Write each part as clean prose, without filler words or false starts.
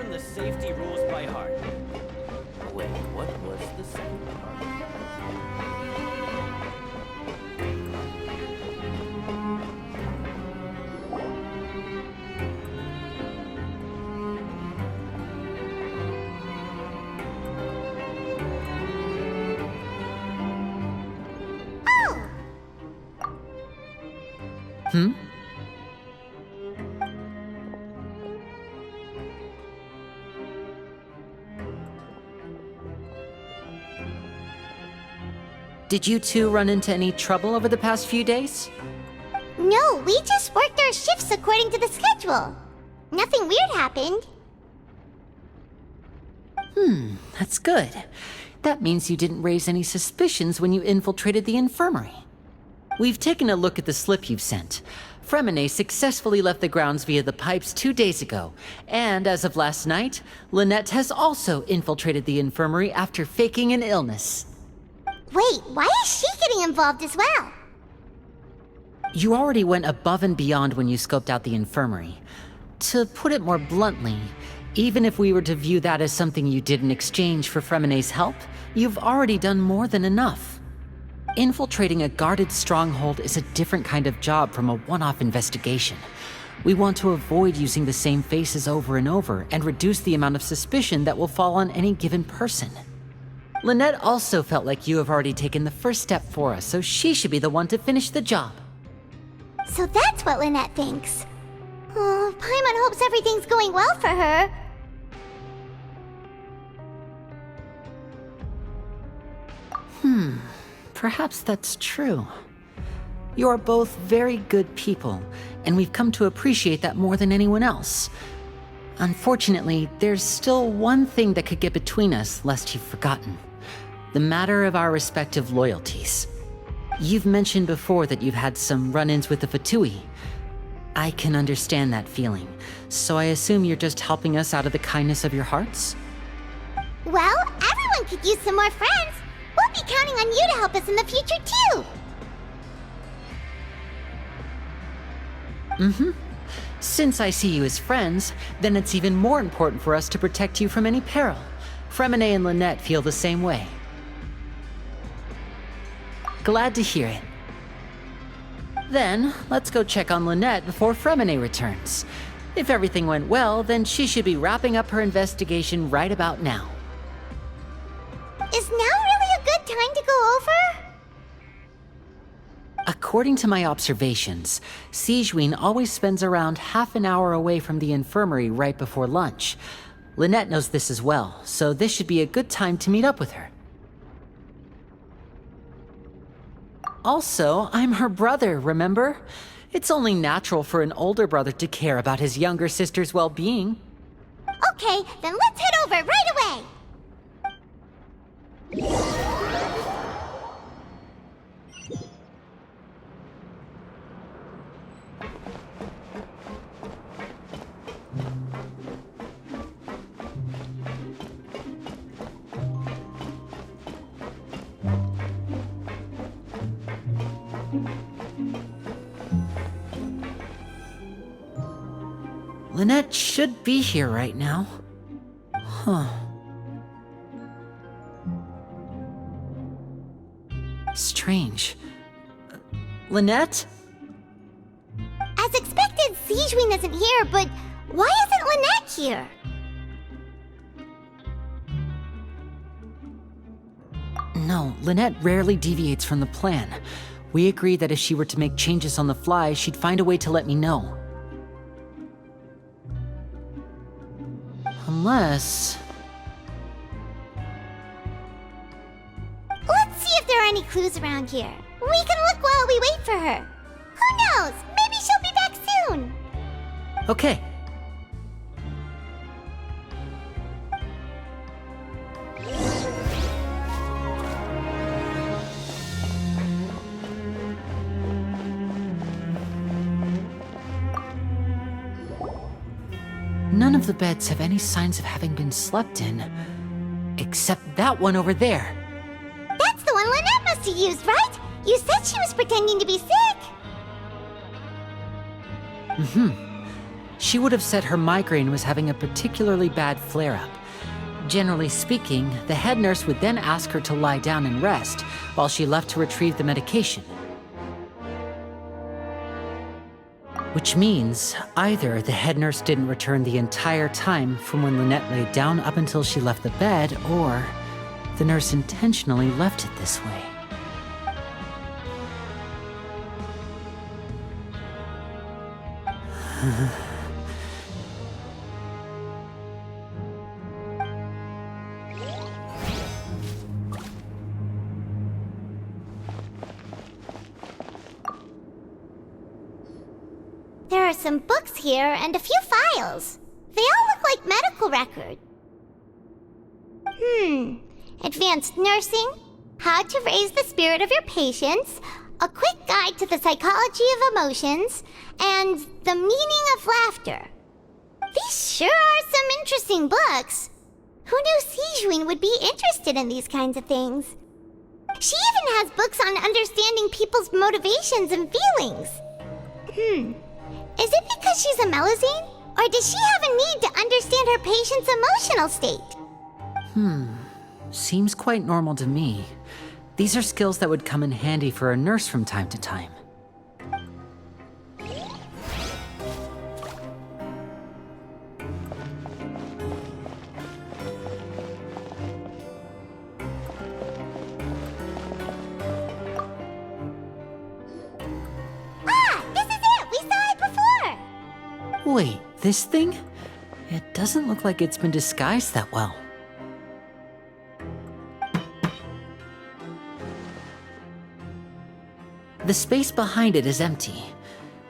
learn the safety rules by heart. Wait, what was the second part? Hmm? Did you two run into any trouble over the past few days? No, we just worked our shifts according to the schedule. Nothing weird happened. That's good. That means you didn't raise any suspicions when you infiltrated the infirmary. We've taken a look at the slip you've sent. Fremine successfully left the grounds via the pipes 2 days ago, and as of last night, Lynette has also infiltrated the infirmary after faking an illness. Wait, why is she getting involved as well? You already went above and beyond when you scoped out the infirmary. To put it more bluntly, even if we were to view that as something you did in exchange for Fremine's help, you've already done more than enough. Infiltrating a guarded stronghold is a different kind of job from a one-off investigation. We want to avoid using the same faces over and over and reduce the amount of suspicion that will fall on any given person. Lynette also felt like you have already taken the first step for us, so she should be the one to finish the job. So that's what Lynette thinks. Oh, Paimon hopes everything's going well for her. Perhaps that's true. You are both very good people, and we've come to appreciate that more than anyone else. Unfortunately, there's still one thing that could get between us, lest you've forgotten. The matter of our respective loyalties. You've mentioned before that you've had some run-ins with the Fatui. I can understand that feeling, so I assume you're just helping us out of the kindness of your hearts? Well, everyone could use some more friends. We'll be counting on you to help us in the future, too. Since I see you as friends, then it's even more important for us to protect you from any peril. Fremine and Lynette feel the same way. Glad to hear it. Then, let's go check on Lynette before Fremine returns. If everything went well, then she should be wrapping up her investigation right about now. Is now really a good time to go over? According to my observations, Sigewinne always spends around half an hour away from the infirmary right before lunch. Lynette knows this as well, so this should be a good time to meet up with her. Also, I'm her brother, remember? It's only natural for an older brother to care about his younger sister's well-being. Okay, then let's head over right away. Lynette should be here right now. Huh. Strange. Lynette? As expected, Sigewinne isn't here, but why isn't Lynette here? No, Lynette rarely deviates from the plan. We agreed that if she were to make changes on the fly, she'd find a way to let me know. Unless... Let's see if there are any clues around here. We can look while we wait for her. Who knows? Maybe she'll be back soon. Okay. None of the beds have any signs of having been slept in, except that one over there. That's the one Lynette must have used, right? You said she was pretending to be sick. she would have said her migraine was having a particularly bad flare-up. Generally speaking, the head nurse would then ask her to lie down and rest while she left to retrieve the medication. Which means either the head nurse didn't return the entire time from when Lynette laid down up until she left the bed, or the nurse intentionally left it this way. There are some books here and a few files. They all look like medical records. Advanced nursing, how to raise the spirit of your patients, a quick guide to the psychology of emotions, and the meaning of laughter. These sure are some interesting books. Who knew Sijuin would be interested in these kinds of things? She even has books on understanding people's motivations and feelings. Is it because she's a Melazine? Or does she have a need to understand her patient's emotional state? Seems quite normal to me. These are skills that would come in handy for a nurse from time to time. This is it! We saw it before! Wait, this thing? It doesn't look like it's been disguised that well. The space behind it is empty.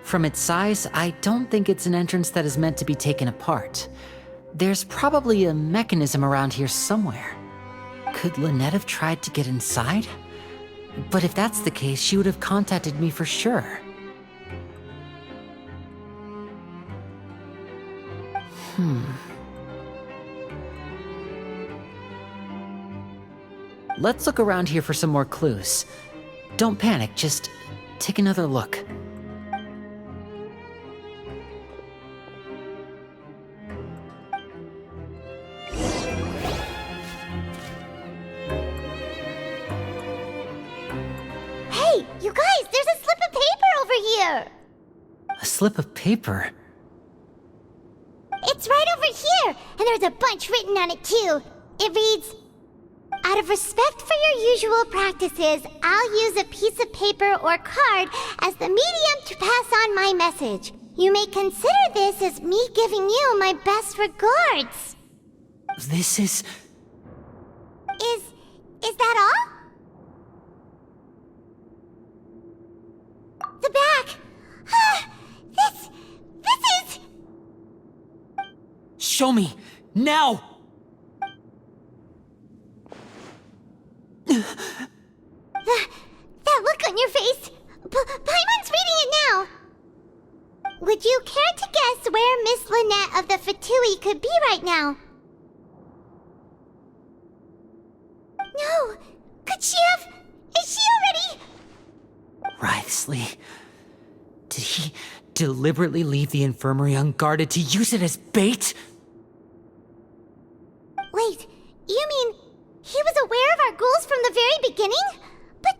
From its size, I don't think it's an entrance that is meant to be taken apart. There's probably a mechanism around here somewhere. Could Lynette have tried to get inside? But if that's the case, she would have contacted me for sure. Let's look around here for some more clues. Don't panic, just take another look. Hey, you guys, there's a slip of paper over here! A slip of paper? It's right over here, and there's a bunch written on it too. It reads, "Out of respect for your usual practices, I'll use a piece of paper or card as the medium to pass on my message. You may consider this as me giving you my best regards." This is... Is that all? The back! This is... Show me! Now! That look on your face! Paimon's reading it now! Would you care to guess where Miss Lynette of the Fatui could be right now? No! Could she have... Is she already... Wriothesley. Did he deliberately leave the infirmary unguarded to use it as bait? Wait, you mean he was aware of our goals from the very beginning? But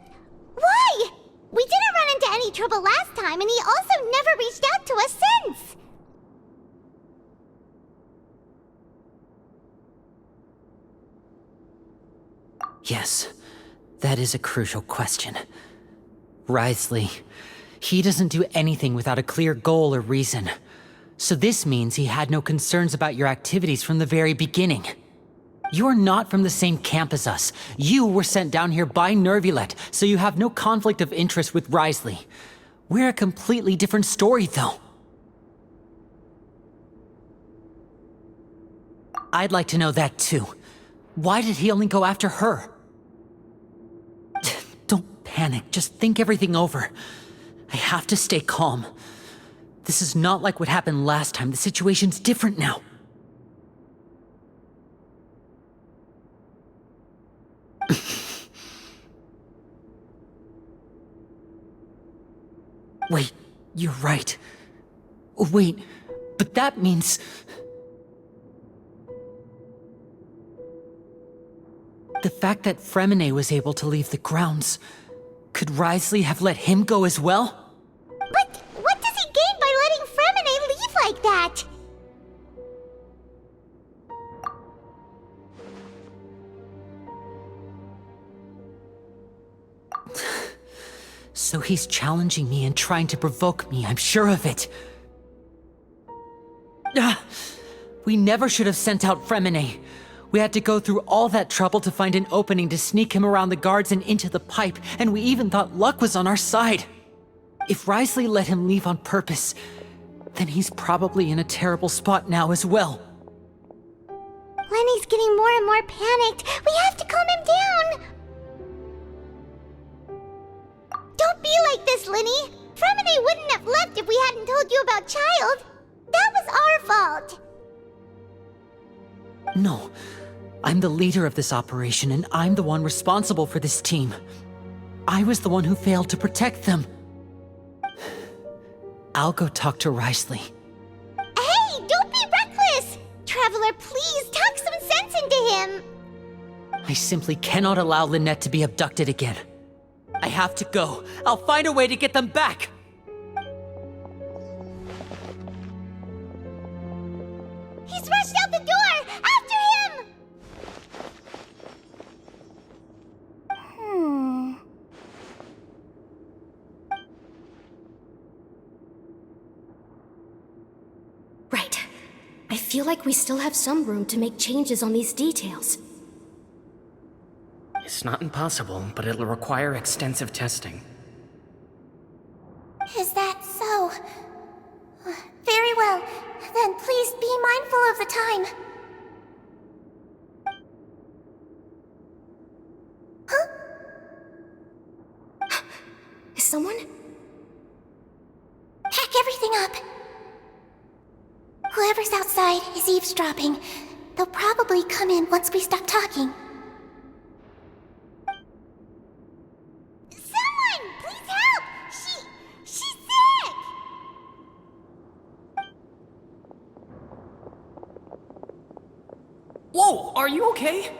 why? We didn't run into any trouble last time, and he also never reached out to us since. Yes, that is a crucial question. Wriothesley, he doesn't do anything without a clear goal or reason. So this means he had no concerns about your activities from the very beginning. You're not from the same camp as us. You were sent down here by Nervulet, so you have no conflict of interest with Wriothesley. We're a completely different story, though. I'd like to know that, too. Why did he only go after her? Don't panic, just think everything over. I have to stay calm. This is not like what happened last time. The situation's different now. Wait, you're right. Wait, But that means... the fact that Fremine was able to leave the grounds... could Wriothesley have let him go as well? But what does he gain by letting Fremine leave like that? So he's challenging me and trying to provoke me, I'm sure of it. We never should have sent out Fremine. We had to go through all that trouble to find an opening to sneak him around the guards and into the pipe, and we even thought luck was on our side. If Wriothesley let him leave on purpose, then he's probably in a terrible spot now as well. Lenny's getting more and more panicked. We have to calm him down. Don't be like this, Lenny. Fremine wouldn't have left if we hadn't told you about Child. That was our fault. No, I'm the leader of this operation, and I'm the one responsible for this team. I was the one who failed to protect them. I'll go talk to Wriothesley. Hey, don't be reckless! Traveler, please talk some sense into him. I simply cannot allow Lynette to be abducted again. I have to go. I'll find a way to get them back! He's rushed out the door! After him! Right. I feel like we still have some room to make changes on these details. It's not impossible, but it'll require extensive testing. Is that so? Very well. Then please be mindful of the time. Huh? Is someone? Pack everything up. Whoever's outside is eavesdropping. They'll probably come in once we stop talking. Someone! Please help! She's sick! Whoa, are you okay?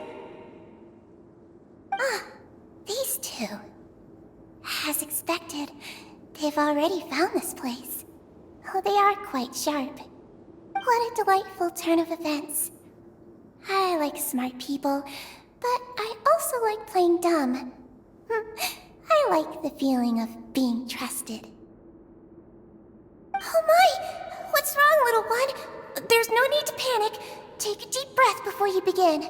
These two. As expected, they've already found this place. Oh, they are quite sharp. What a delightful turn of events. I like smart people, but I also like playing dumb. I like the feeling of being trusted. Oh my! What's wrong, little one? There's no need to panic. Take a deep breath before you begin.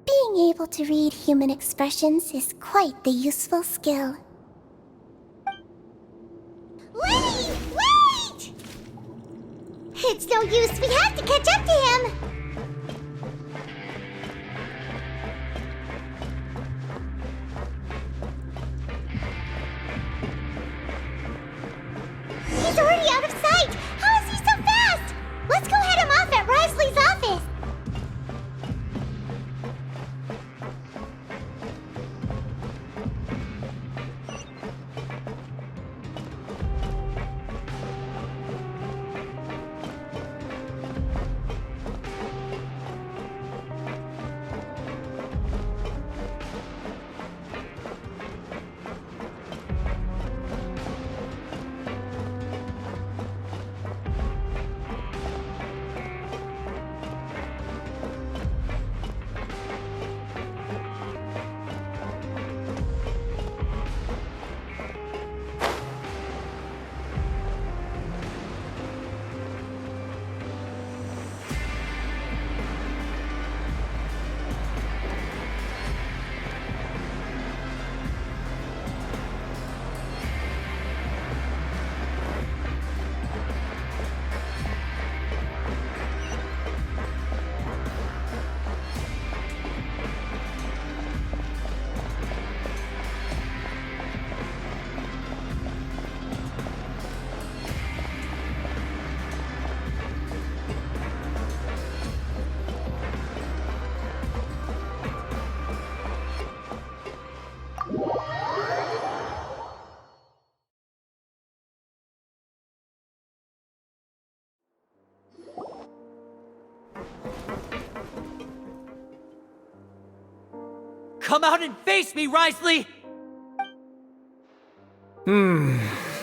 Being able to read human expressions is quite the useful skill. Lenny! Wait! It's no use. We have to catch up to him. He's already out of sight! How is he so fast? Let's go head him off at Wriothesley's office! come out and face me, Risley!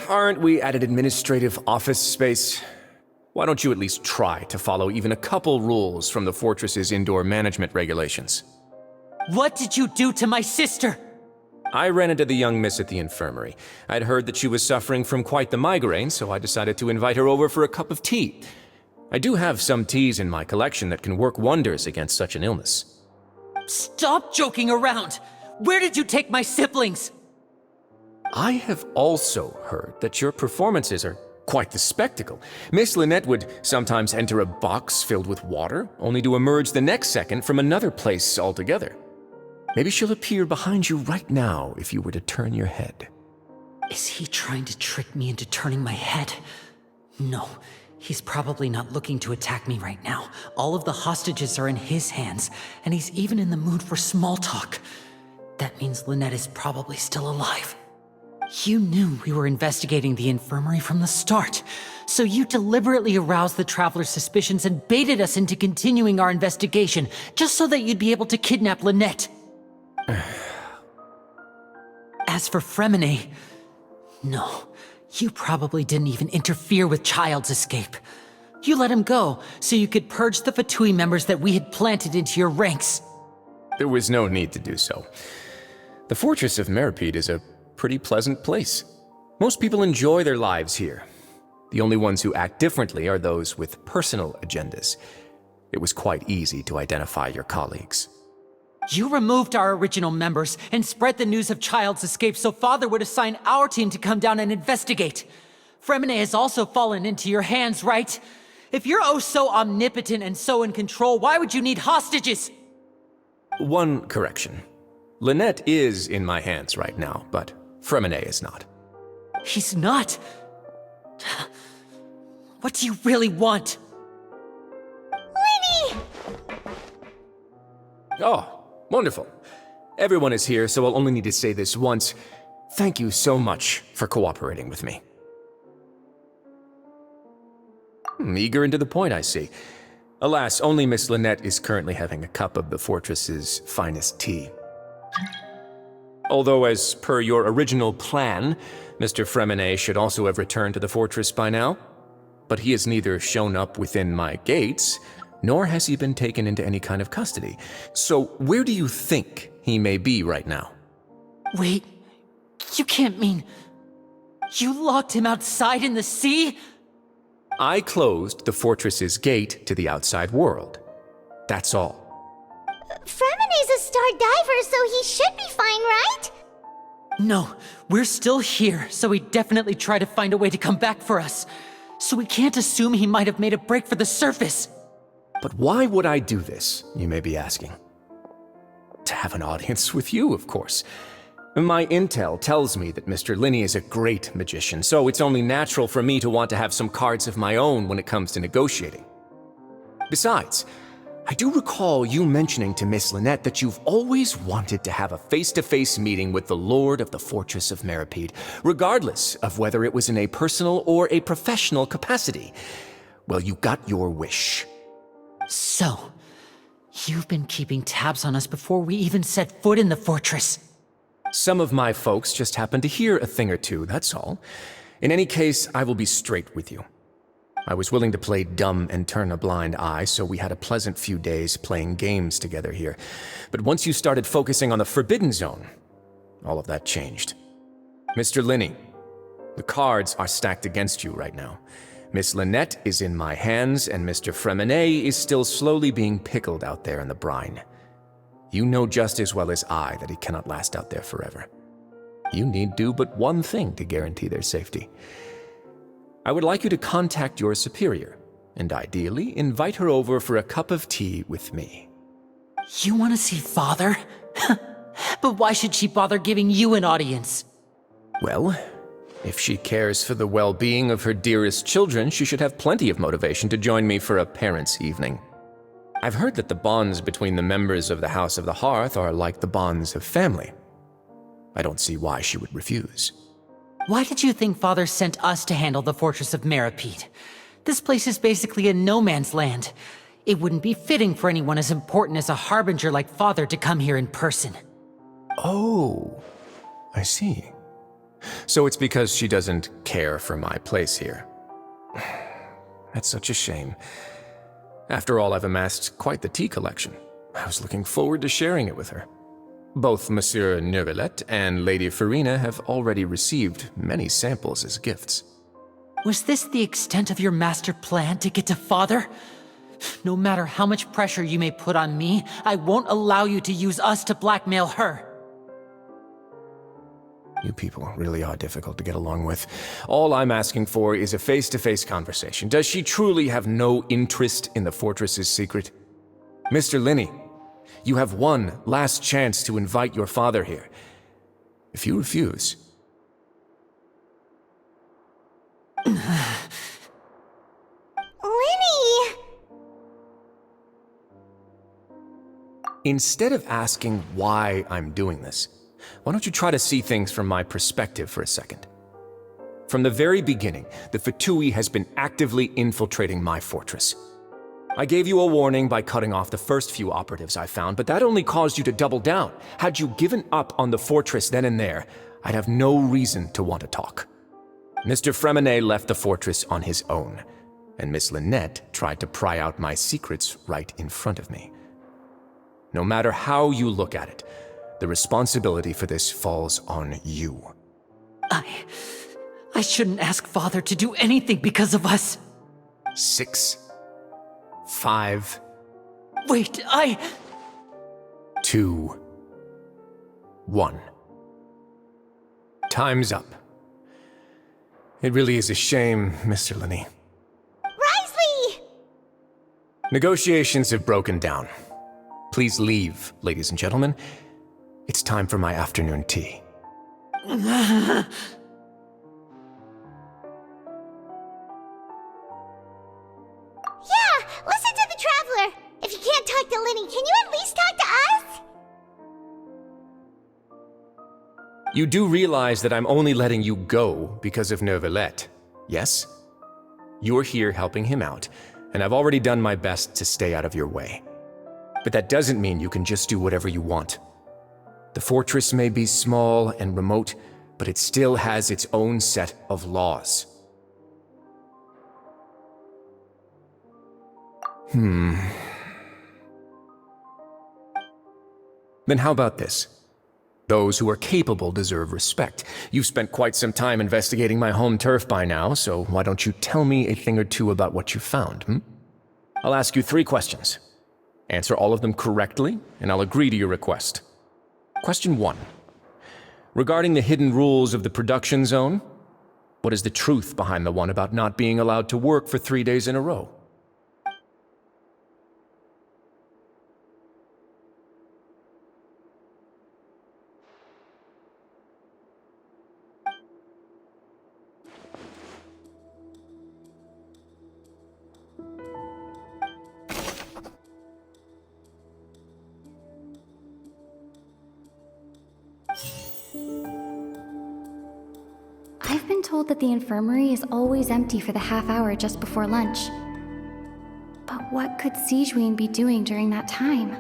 Aren't we at an administrative office space? Why don't you at least try to follow even a couple rules from the fortress's indoor management regulations? What did you do to my sister? I ran into the young miss at the infirmary. I'd heard that she was suffering from quite the migraine, so I decided to invite her over for a cup of tea. I do have some teas in my collection that can work wonders against such an illness. Stop joking around! Where did you take my siblings? I have also heard that your performances are quite the spectacle. Miss Lynette would sometimes enter a box filled with water, only to emerge the next second from another place altogether. Maybe she'll appear behind you right now if you were to turn your head. Is he trying to trick me into turning my head? No, he's probably not looking to attack me right now. All of the hostages are in his hands, and he's even in the mood for small talk. That means Lynette is probably still alive. You knew we were investigating the infirmary from the start, so you deliberately aroused the Traveler's suspicions and baited us into continuing our investigation, just so that you'd be able to kidnap Lynette. As for Fremine, no, you probably didn't even interfere with Child's escape. You let him go, so you could purge the Fatui members that we had planted into your ranks. There was no need to do so. The Fortress of Meripede is a pretty pleasant place. Most people enjoy their lives here. The only ones who act differently are those with personal agendas. It was quite easy to identify your colleagues. You removed our original members and spread the news of Child's escape so Father would assign our team to come down and investigate. Fremine has also fallen into your hands, right? If you're oh so omnipotent and so in control, why would you need hostages? One correction. Lynette is in my hands right now, but Fremine is not. He's not? What do you really want? Linny! Oh, wonderful. Everyone is here, so I'll only need to say this once. Thank you so much for cooperating with me. Eager and to the point, I see. Alas, only Miss Lynette is currently having a cup of the fortress's finest tea. Although, as per your original plan, Mr. Fremine should also have returned to the fortress by now. But he has neither shown up within my gates, nor has he been taken into any kind of custody. So where do you think he may be right now? Wait, you can't mean... You locked him outside in the sea? I closed the fortress's gate to the outside world. That's all. Fremine's a star diver, so he should be fine, right? No, we're still here, so he definitely tried to find a way to come back for us. So we can't assume he might have made a break for the surface. But why would I do this, you may be asking? To have an audience with you, of course. My intel tells me that Mr. Linney is a great magician, so it's only natural for me to want to have some cards of my own when it comes to negotiating. Besides, I do recall you mentioning to Miss Lynette that you've always wanted to have a face-to-face meeting with the Lord of the Fortress of Meripede, regardless of whether it was in a personal or a professional capacity. Well, you got your wish. So, you've been keeping tabs on us before we even set foot in the fortress. Some of my folks just happened to hear a thing or two, that's all. In any case, I will be straight with you. I was willing to play dumb and turn a blind eye, so we had a pleasant few days playing games together here. But once you started focusing on the Forbidden Zone, all of that changed. Mr. Linney, the cards are stacked against you right now. Miss Lynette is in my hands, and Mr. Fremine is still slowly being pickled out there in the brine. You know just as well as I that he cannot last out there forever. You need do but one thing to guarantee their safety. I would like you to contact your superior, and ideally invite her over for a cup of tea with me. You want to see Father? But why should she bother giving you an audience? Well, if she cares for the well-being of her dearest children, she should have plenty of motivation to join me for a parents' evening. I've heard that the bonds between the members of the House of the Hearth are like the bonds of family. I don't see why she would refuse. Why did you think Father sent us to handle the Fortress of Meripede? This place is basically a no-man's land. It wouldn't be fitting for anyone as important as a harbinger like Father to come here in person. Oh, I see. So it's because she doesn't care for my place here. That's such a shame. After all, I've amassed quite the tea collection. I was looking forward to sharing it with her. Both Monsieur Neuvillette and Lady Farina have already received many samples as gifts. Was this the extent of your master plan to get to Father? No matter how much pressure you may put on me, I won't allow you to use us to blackmail her. You people really are difficult to get along with. All I'm asking for is a face-to-face conversation. Does she truly have no interest in the fortress's secret? Mr. Linney, you have one last chance to invite your father here. If you refuse... Linny! Instead of asking why I'm doing this, why don't you try to see things from my perspective for a second? From the very beginning, the Fatui has been actively infiltrating my fortress. I gave you a warning by cutting off the first few operatives I found, but that only caused you to double down. Had you given up on the fortress then and there, I'd have no reason to want to talk. Mr. Fremenet left the fortress on his own, and Miss Lynette tried to pry out my secrets right in front of me. No matter how you look at it, the responsibility for this falls on you. I shouldn't ask Father to do anything because of us. 6, 5... Wait, 2, 1. Time's up. It really is a shame, Mr. Linney. Risley! Negotiations have broken down. Please leave, ladies and gentlemen. It's time for my afternoon tea. Yeah, listen to the Traveler! If you can't talk to Linny, can you at least talk to us? You do realize that I'm only letting you go because of Neuvillette, yes? You're here helping him out, and I've already done my best to stay out of your way. But that doesn't mean you can just do whatever you want. The fortress may be small and remote, but it still has its own set of laws. Then how about this? Those who are capable deserve respect. You've spent quite some time investigating my home turf by now, so why don't you tell me a thing or two about what you found, I'll ask you 3 questions. Answer all of them correctly, and I'll agree to your request. Question 1. Regarding the hidden rules of the production zone, what is the truth behind the one about not being allowed to work for 3 days in a row? I've been told that the infirmary is always empty for the half hour just before lunch. But what could Sigewinne be doing during that time?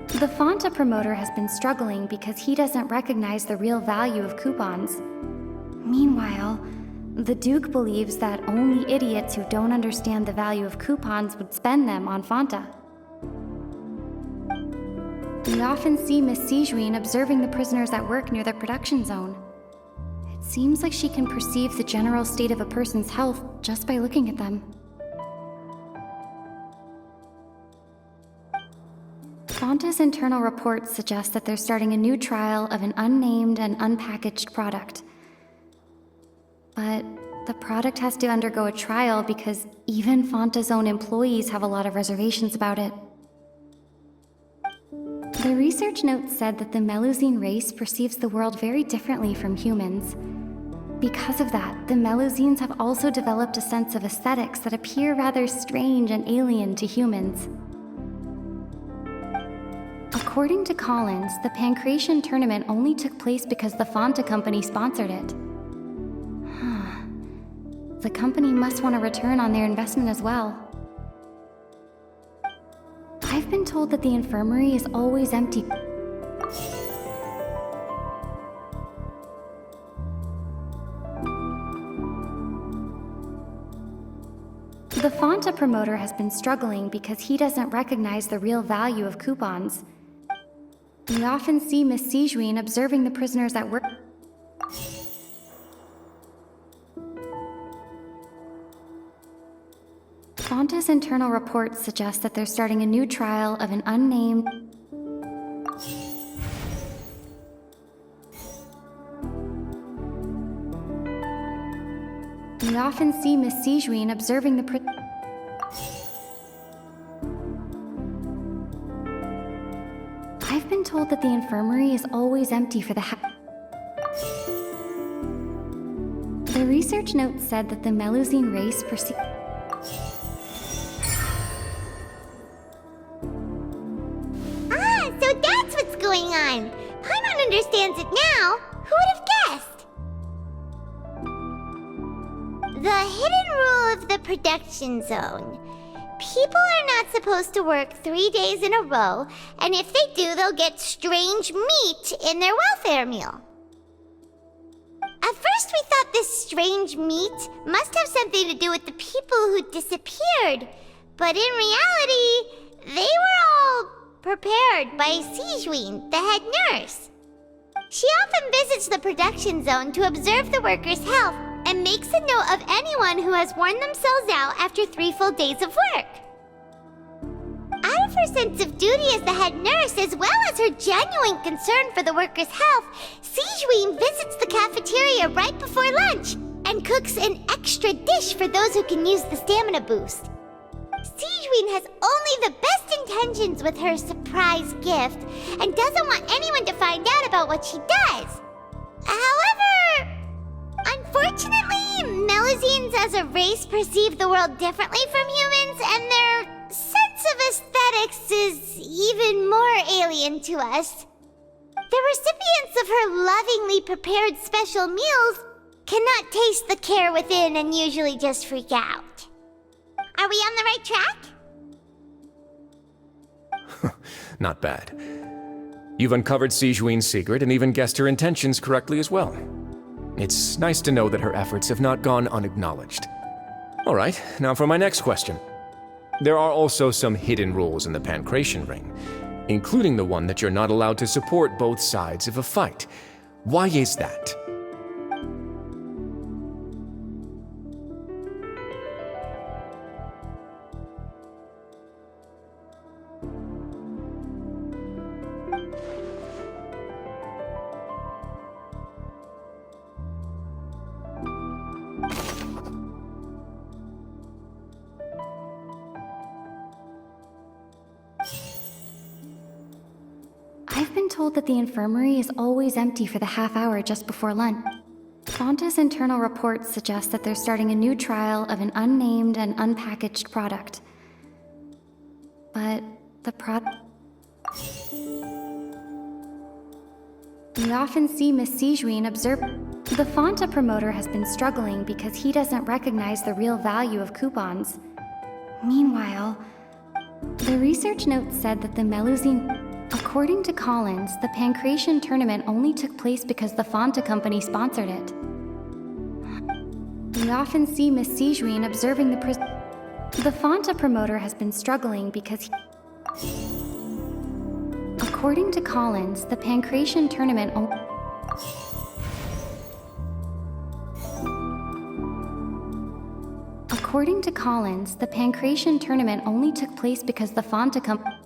The Fanta promoter has been struggling because he doesn't recognize the real value of coupons. Meanwhile, the Duke believes that only idiots who don't understand the value of coupons would spend them on Fanta. We often see Miss Sigewinne observing the prisoners at work near the production zone. It seems like she can perceive the general state of a person's health just by looking at them. Fanta's internal reports suggest that they're starting a new trial of an unnamed and unpackaged product. But the product has to undergo a trial because even Fanta's own employees have a lot of reservations about it. The research notes said that the Melusine race perceives the world very differently from humans. Because of that, the Melusines have also developed a sense of aesthetics that appear rather strange and alien to humans. According to Collins, the Pancration tournament only took place because the Fanta company sponsored it. The company must want a return on their investment as well. I've I've been told that the infirmary is always empty. The Fonta promoter has been struggling because he doesn't recognize the real value of coupons. We often see Miss Sijuin observing the prisoners at work. Fonta's internal reports suggest that they're starting a new trial of an unnamed... We often see Miss Sijuin observing the I've been told that the infirmary is always empty for the The research note said that the Melusine race perceive... Ah, so that's what's going on. Paimon understands it now. Who would have guessed? The hidden rule of the production zone. People are not supposed to work 3 days in a row, and if they do, they'll get strange meat in their welfare meal. At first we thought this strange meat must have something to do with the people who disappeared, but in reality, they were all prepared by Sijuin, the head nurse. She often visits the production zone to observe the workers' health and makes a note of anyone who has worn themselves out after 3 full days of work. Out of her sense of duty as the head nurse, as well as her genuine concern for the workers' health, Sijuin visits the cafeteria right before lunch and cooks an extra dish for those who can use the stamina boost. Sijuin has only the best intentions with her surprise gift and doesn't want anyone to find out about what she does. However, unfortunately, Melusines as a race perceive the world differently from humans, and their sense of aesthetics is even more alien to us. The recipients of her lovingly prepared special meals cannot taste the care within and usually just freak out. Are we on the right track? Not bad. You've uncovered Sijuin's secret and even guessed her intentions correctly as well. It's nice to know that her efforts have not gone unacknowledged. All right, now for my next question. There are also some hidden rules in the Pancration Ring, including the one that you're not allowed to support both sides of a fight. Why is that? I've been told that the infirmary is always empty for the half hour just before lunch. Fonta's internal reports suggest that they're starting a new trial of an unnamed and unpackaged product. But the product... We often see Miss Sijuin observe... The Fonta promoter has been struggling because he doesn't recognize the real value of coupons. Meanwhile, the research note said that the Melusine... According to Collins, the Pancration tournament only took place because the Fonta company sponsored it. We often see Miss Sijuin observing the The Fonta promoter has been struggling because According to Collins, the Pancration tournament According to Collins, the Pancration tournament only took place because the Fonta company...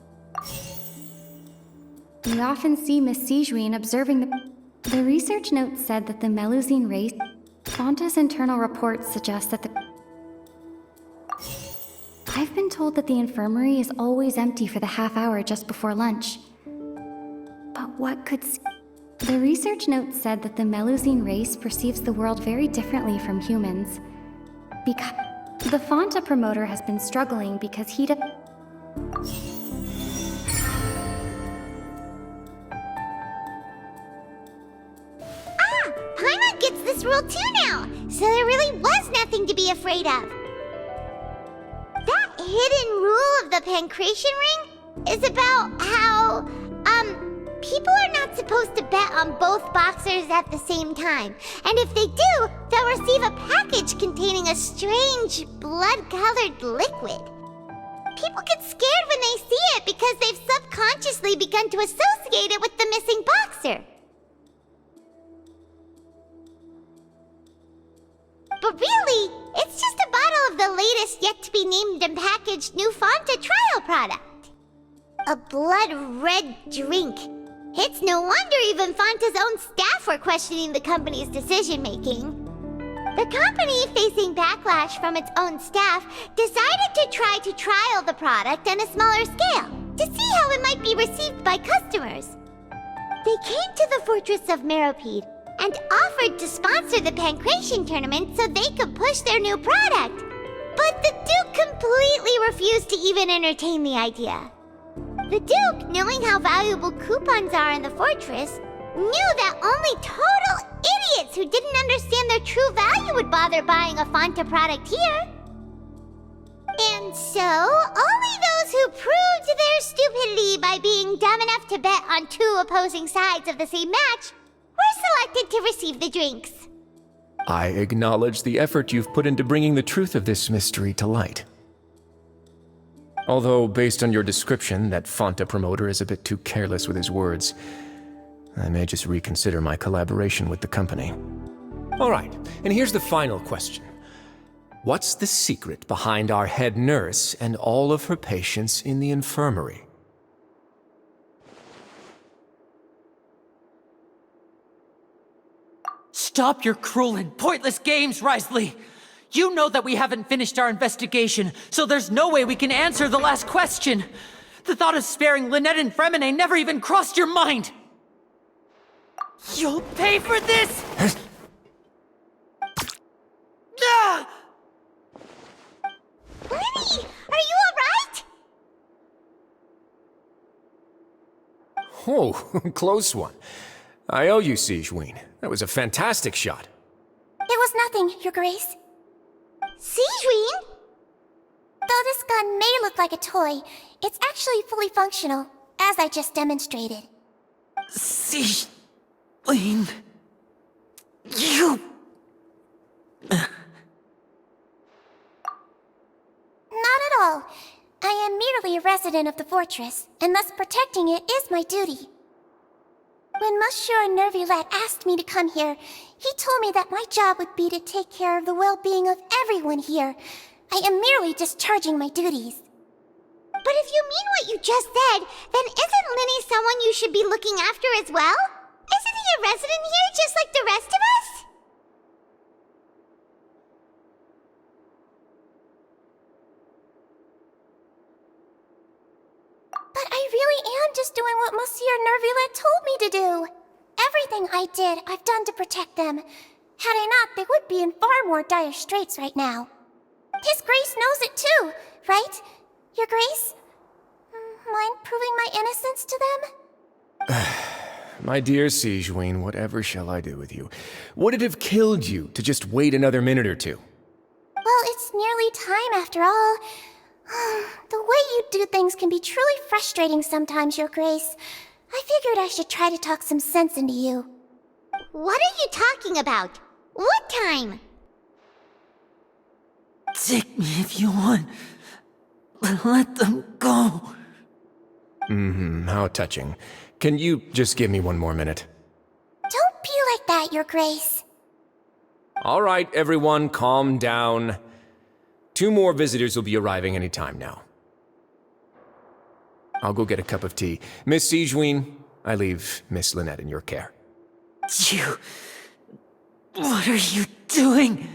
We often see Miss Sijuin observing the research note said that the Melusine race... Fonta's internal reports suggest that the... I've been told that the infirmary is always empty for the half hour just before lunch. But what could... The research note said that the Melusine race perceives the world very differently from humans. Because... The Fonta promoter has been struggling because he... Paimon gets this rule too now, so there really was nothing to be afraid of. That hidden rule of the Pancration Ring? is about how, people are not supposed to bet on both boxers at the same time. And if they do, they'll receive a package containing a strange, blood-colored liquid. People get scared when they see it because they've subconsciously begun to associate it with the missing boxer. But really, it's just a bottle of the latest yet-to-be-named and packaged new Fanta trial product. A blood-red drink. It's no wonder even Fanta's own staff were questioning the company's decision-making. The company, facing backlash from its own staff, decided to try to trial the product on a smaller scale to see how it might be received by customers. They came to the Fortress of Meropide and offered to sponsor the Pancration tournament so they could push their new product. But the Duke completely refused to even entertain the idea. The Duke, knowing how valuable coupons are in the fortress, knew that only total idiots who didn't understand their true value would bother buying a Fanta product here. And so, only those who proved their stupidity by being dumb enough to bet on two opposing sides of the same match were selected to receive the drinks. I acknowledge the effort you've put into bringing the truth of this mystery to light. Although, based on your description, that Fanta promoter is a bit too careless with his words, I may just reconsider my collaboration with the company. All right, and here's the final question. What's the secret behind our head nurse and all of her patients in the infirmary? Stop your cruel and pointless games, Risley! You know that we haven't finished our investigation, so there's no way we can answer the last question. The thought of sparing Lynette and Fremine never even crossed your mind! You'll pay for this! Ah! Lenny, are you alright? Oh, close one. I owe you, Sigewinne. That was a fantastic shot. It was nothing, Your Grace. Sigewinne? Though this gun may look like a toy, it's actually fully functional, as I just demonstrated. Sigewinne... You... Not at all. I am merely a resident of the fortress, and thus protecting it is my duty. When Monsieur Nervulette asked me to come here, he told me that my job would be to take care of the well-being of everyone here. I am merely discharging my duties. But if you mean what you just said, then isn't Lenny someone you should be looking after as well? Isn't he a resident here just like the rest of us? But I really am just doing what Monsieur Nervulette told me to do. Everything I did, I've done to protect them. Had I not, they would be in far more dire straits right now. His Grace knows it too, right? Your Grace? Mind proving my innocence to them? My dear Sigewinne, whatever shall I do with you? Would it have killed you to just wait another minute or two? Well, it's nearly time after all. The way you do things can be truly frustrating sometimes, Your Grace. I figured I should try to talk some sense into you. What are you talking about? What time? Take me if you want. But let them go. How touching. Can you just give me one more minute? Don't be like that, Your Grace. All right, everyone, calm down. 2 more visitors will be arriving any time now. I'll go get a cup of tea. Miss Sigewinne, I leave Miss Lynette in your care. You... What are you doing?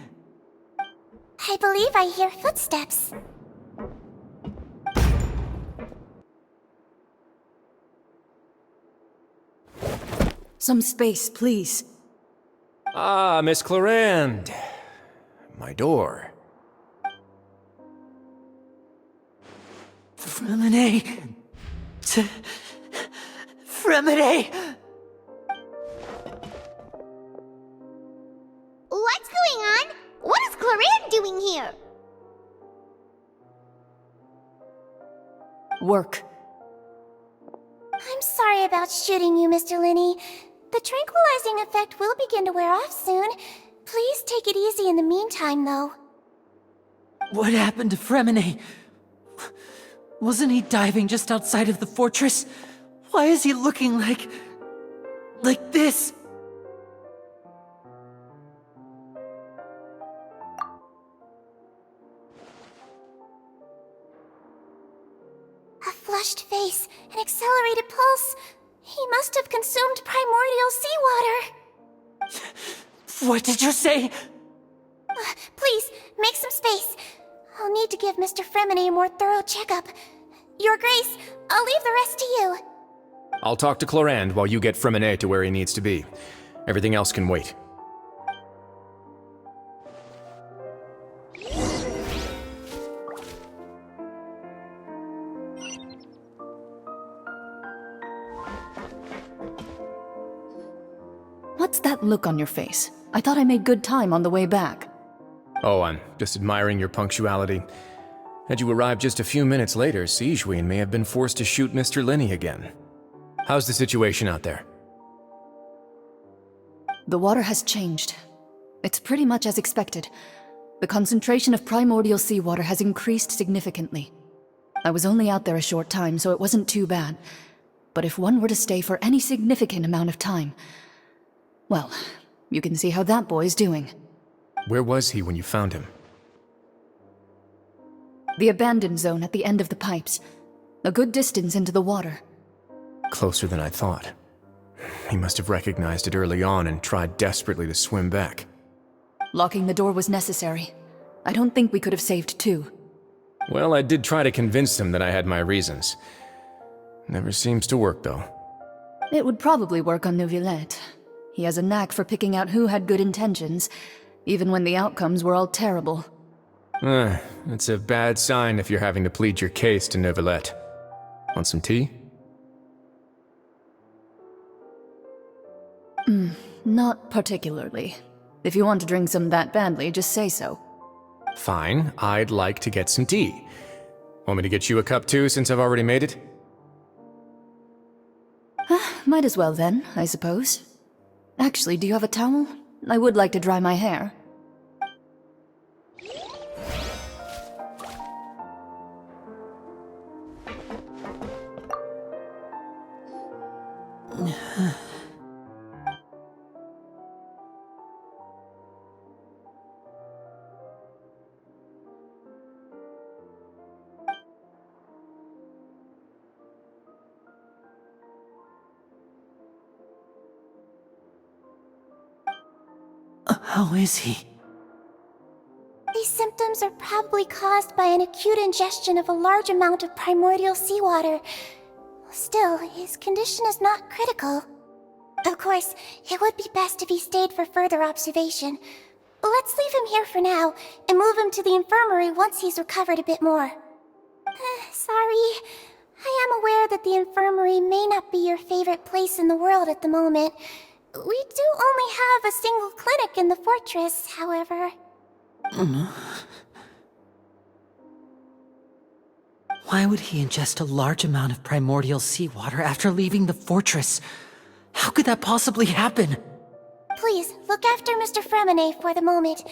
I believe I hear footsteps. Some space, please. Ah, Miss Clarande. My door. Fremine... Fremine... What's going on? What is Clarande doing here? Work. I'm sorry about shooting you, Mr. Linney. The tranquilizing effect will begin to wear off soon. Please take it easy in the meantime, though. What happened to Fremine? Wasn't he diving just outside of the fortress? Why is he looking like this? A flushed face, an accelerated pulse. He must have consumed primordial seawater. What did you say? Please, make some space. I'll need to give Mr. Fremine a more thorough checkup. Your Grace, I'll leave the rest to you. I'll talk to Clorand while you get Fremine to where he needs to be. Everything else can wait. What's that look on your face? I thought I made good time on the way back. Oh, I'm just admiring your punctuality. Had you arrived just a few minutes later, Siegewein may have been forced to shoot Mr. Linney again. How's the situation out there? The water has changed. It's pretty much as expected. The concentration of primordial seawater has increased significantly. I was only out there a short time, so it wasn't too bad. But if one were to stay for any significant amount of time, well, you can see how that boy's doing. Where was he when you found him? The abandoned zone at the end of the pipes. A good distance into the water. Closer than I thought. He must have recognized it early on and tried desperately to swim back. Locking the door was necessary. I don't think we could have saved two. Well, I did try to convince him that I had my reasons. Never seems to work, though. It would probably work on Neuvillette. He has a knack for picking out who had good intentions, even when the outcomes were all terrible. It's a bad sign if you're having to plead your case to Neuvillette. Want some tea? Not particularly. If you want to drink some that badly, just say so. Fine, I'd like to get some tea. Want me to get you a cup too, since I've already made it? Might as well then, I suppose. Actually, do you have a towel? I would like to dry my hair. How is he? These symptoms are probably caused by an acute ingestion of a large amount of primordial seawater. Still, his condition is not critical. Of course, it would be best if he stayed for further observation. Let's leave him here for now, and move him to the infirmary once he's recovered a bit more. Sorry. I am aware that the infirmary may not be your favorite place in the world at the moment. We do only have a single clinic in the fortress, however. Why would he ingest a large amount of primordial seawater after leaving the fortress? How could that possibly happen? Please, look after Mr. Fremine for the moment.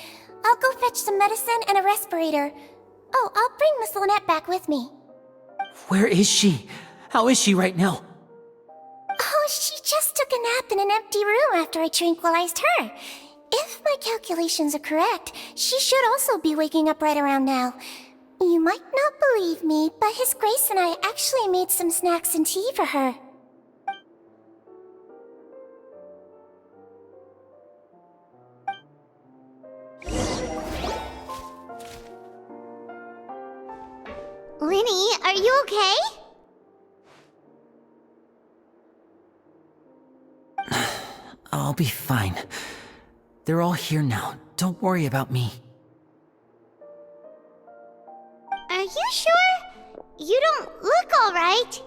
I'll go fetch some medicine and a respirator. Oh, I'll bring Miss Lynette back with me. Where is she? How is she right now? Oh, she just took a nap in an empty room after I tranquilized her. If my calculations are correct, she should also be waking up right around now. You might not believe me, but His Grace and I actually made some snacks and tea for her. Linny, are you okay? I'll be fine. They're all here now. Don't worry about me. Are you sure? You don't look alright.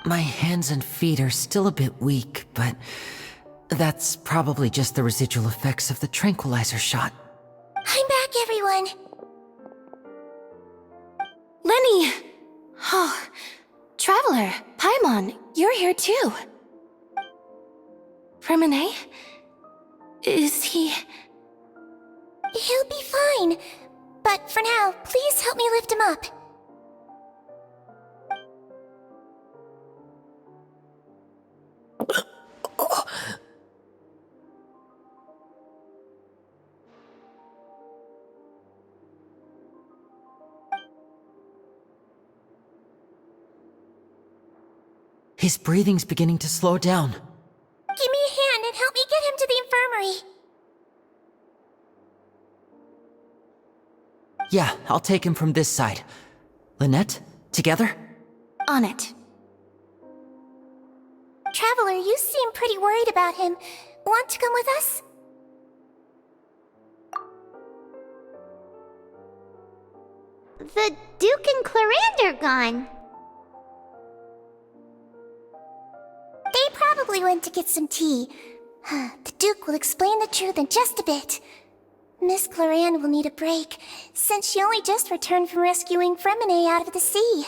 My hands and feet are still a bit weak, but that's probably just the residual effects of the tranquilizer shot. I'm back, everyone. Lenny! Oh, Traveler, Paimon, here too. Remine? Is he... He'll be fine. But for now, please help me lift him up. His breathing's beginning to slow down. Give me a hand and help me get him to the infirmary. Yeah, I'll take him from this side. Lynette, together? On it. Traveler, you seem pretty worried about him. Want to come with us? The Duke and Clarande are gone. They probably went to get some tea. The Duke will explain the truth in just a bit. Miss Clarande will need a break, since she only just returned from rescuing Fremine out of the sea.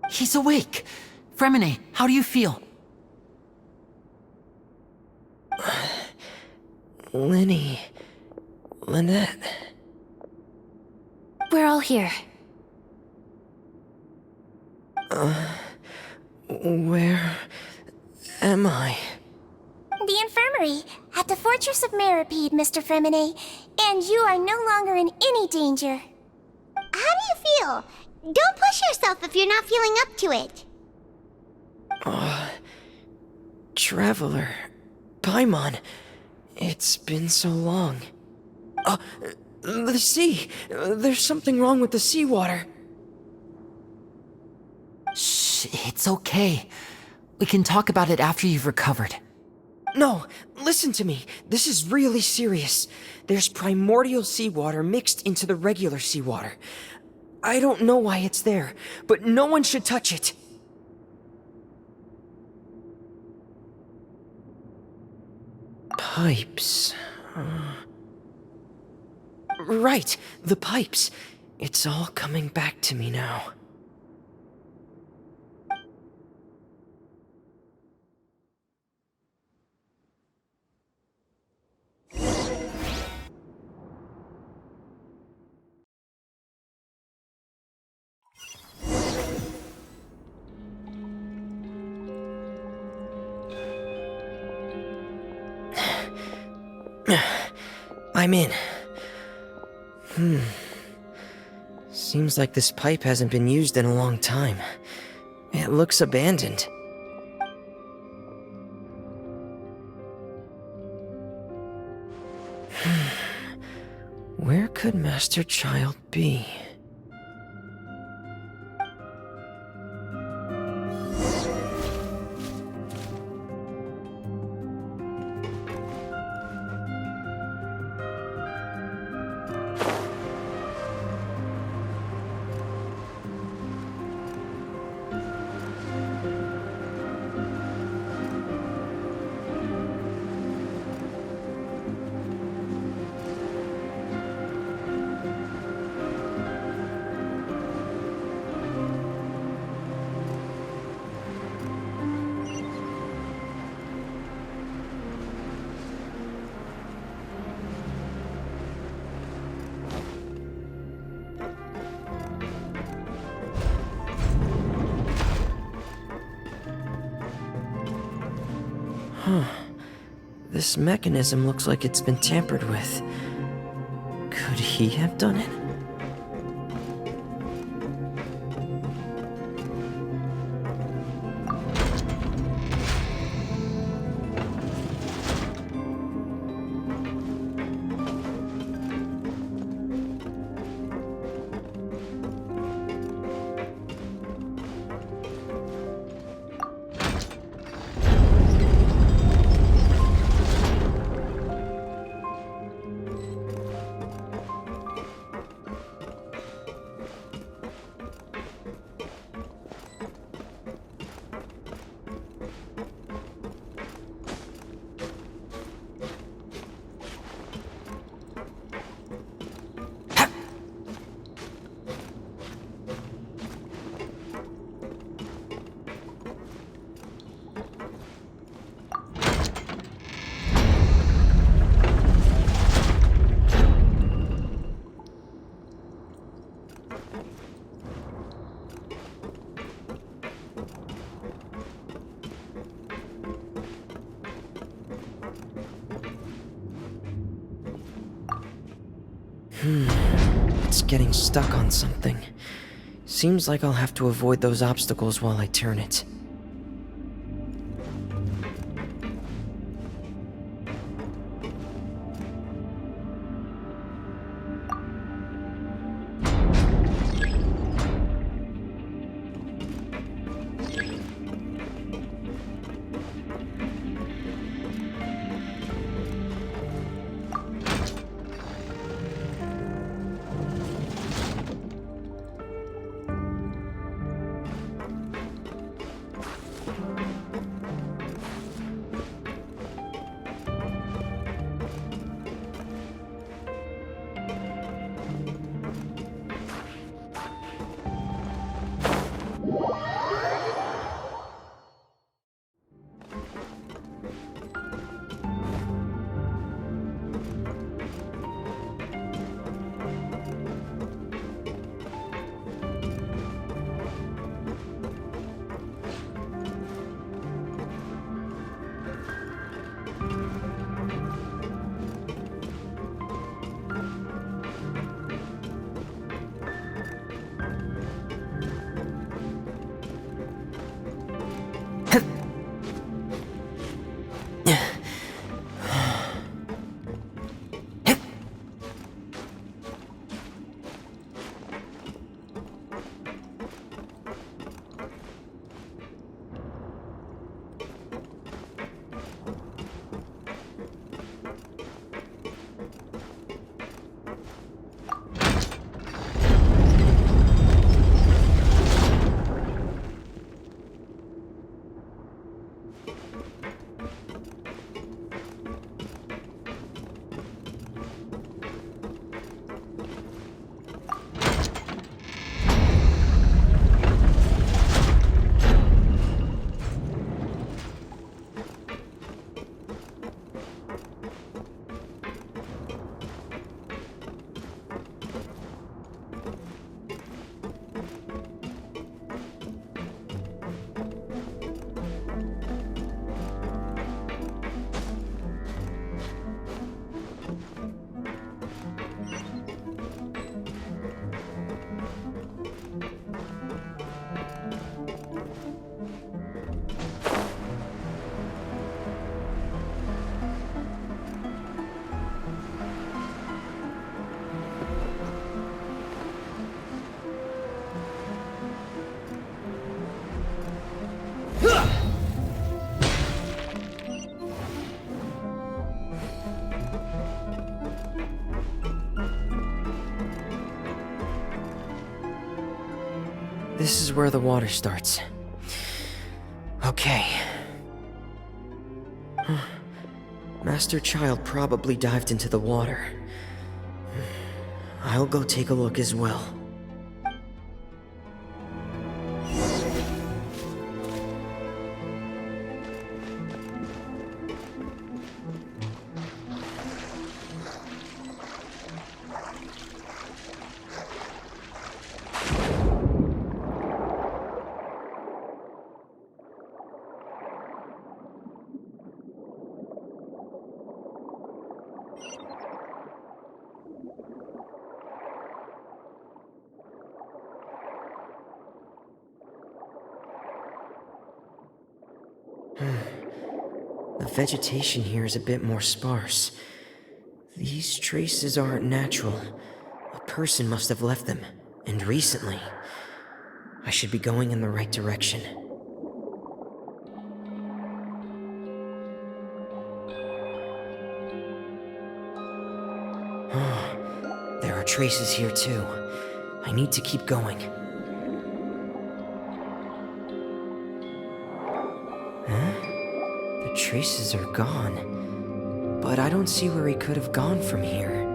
He's awake! Fremine, how do you feel? Lynette. We're all here. Where am I? The infirmary, at the Fortress of Meripede, Mr. Fremine, and you are no longer in any danger. How do you feel? Don't push yourself if you're not feeling up to it. Traveler. Paimon. It's been so long. The sea! There's something wrong with the seawater. Shh, it's okay. We can talk about it after you've recovered. No, listen to me. This is really serious. There's primordial seawater mixed into the regular seawater. I don't know why it's there, but no one should touch it. Pipes. Right, the pipes. It's all coming back to me now. I'm in. Seems like this pipe hasn't been used in a long time. It looks abandoned. Where could Master Child be? This mechanism looks like it's been tampered with. Could he have done it? It's getting stuck on something. Seems like I'll have to avoid those obstacles while I turn it. Here's where the water starts. Okay. Master Child probably dived into the water. I'll go take a look as well. The vegetation here is a bit more sparse. These traces aren't natural. A person must have left them, and recently. I should be going in the right direction. There are traces here too. I need to keep going. The traces are gone, but I don't see where he could have gone from here.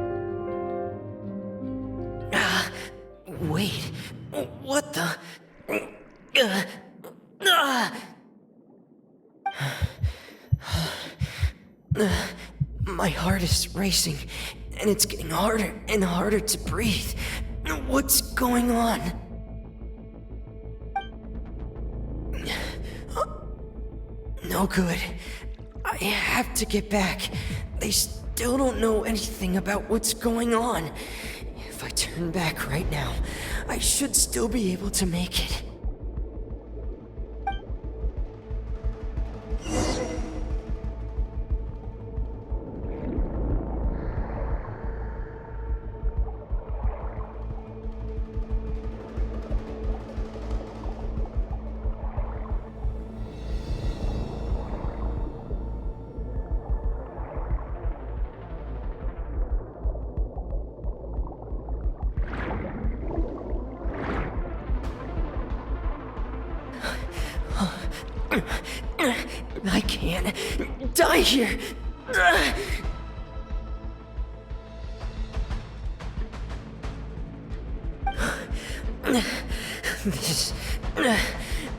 Wait, what the? My heart is racing, and it's getting harder and harder to breathe. What's going on? No good. I have to get back. They still don't know anything about what's going on. If I turn back right now, I should still be able to make it. I can't die here.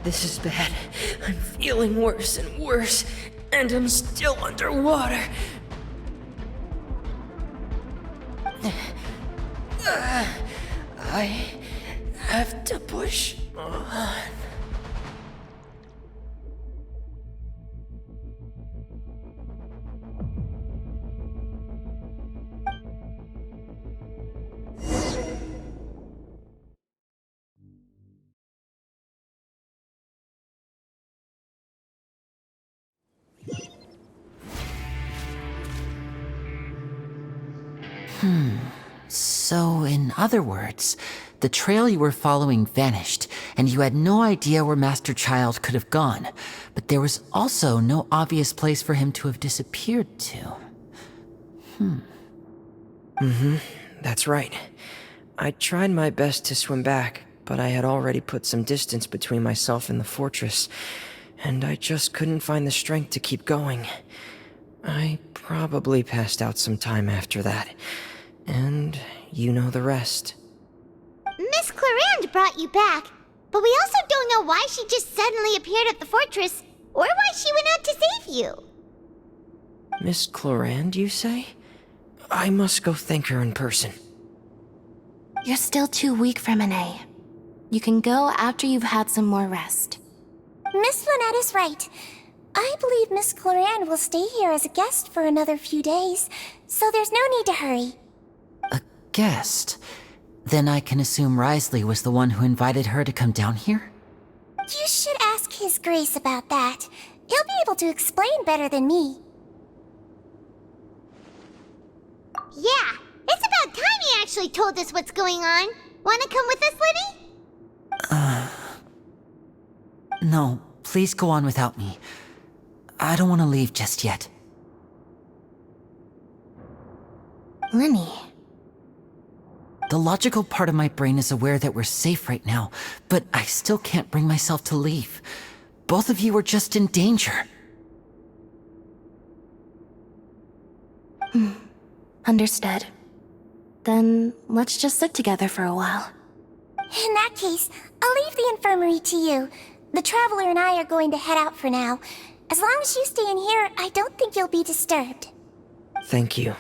This is bad. I'm feeling worse and worse, and I'm still underwater. I have to push on. So, in other words, the trail you were following vanished, and you had no idea where Master Child could have gone, but there was also no obvious place for him to have disappeared to. That's right. I tried my best to swim back, but I had already put some distance between myself and the fortress, and I just couldn't find the strength to keep going. I probably passed out some time after that, and you know the rest. Miss Clarande brought you back, but we also don't know why she just suddenly appeared at the fortress, or why she went out to save you. Miss Clarande, you say? I must go thank her in person. You're still too weak for Monet. You can go after you've had some more rest. Miss Lynette is right. I believe Miss Clarande will stay here as a guest for another few days, so there's no need to hurry. A guest? Then I can assume Risley was the one who invited her to come down here? You should ask His Grace about that. He'll be able to explain better than me. Yeah, it's about time he actually told us what's going on. Wanna come with us, Liddy? No, please go on without me. I don't want to leave just yet. Lenny. The logical part of my brain is aware that we're safe right now, but I still can't bring myself to leave. Both of you are just in danger. Understood. Then let's just sit together for a while. In that case, I'll leave the infirmary to you. The Traveler and I are going to head out for now. As long as you stay in here, I don't think you'll be disturbed. Thank you.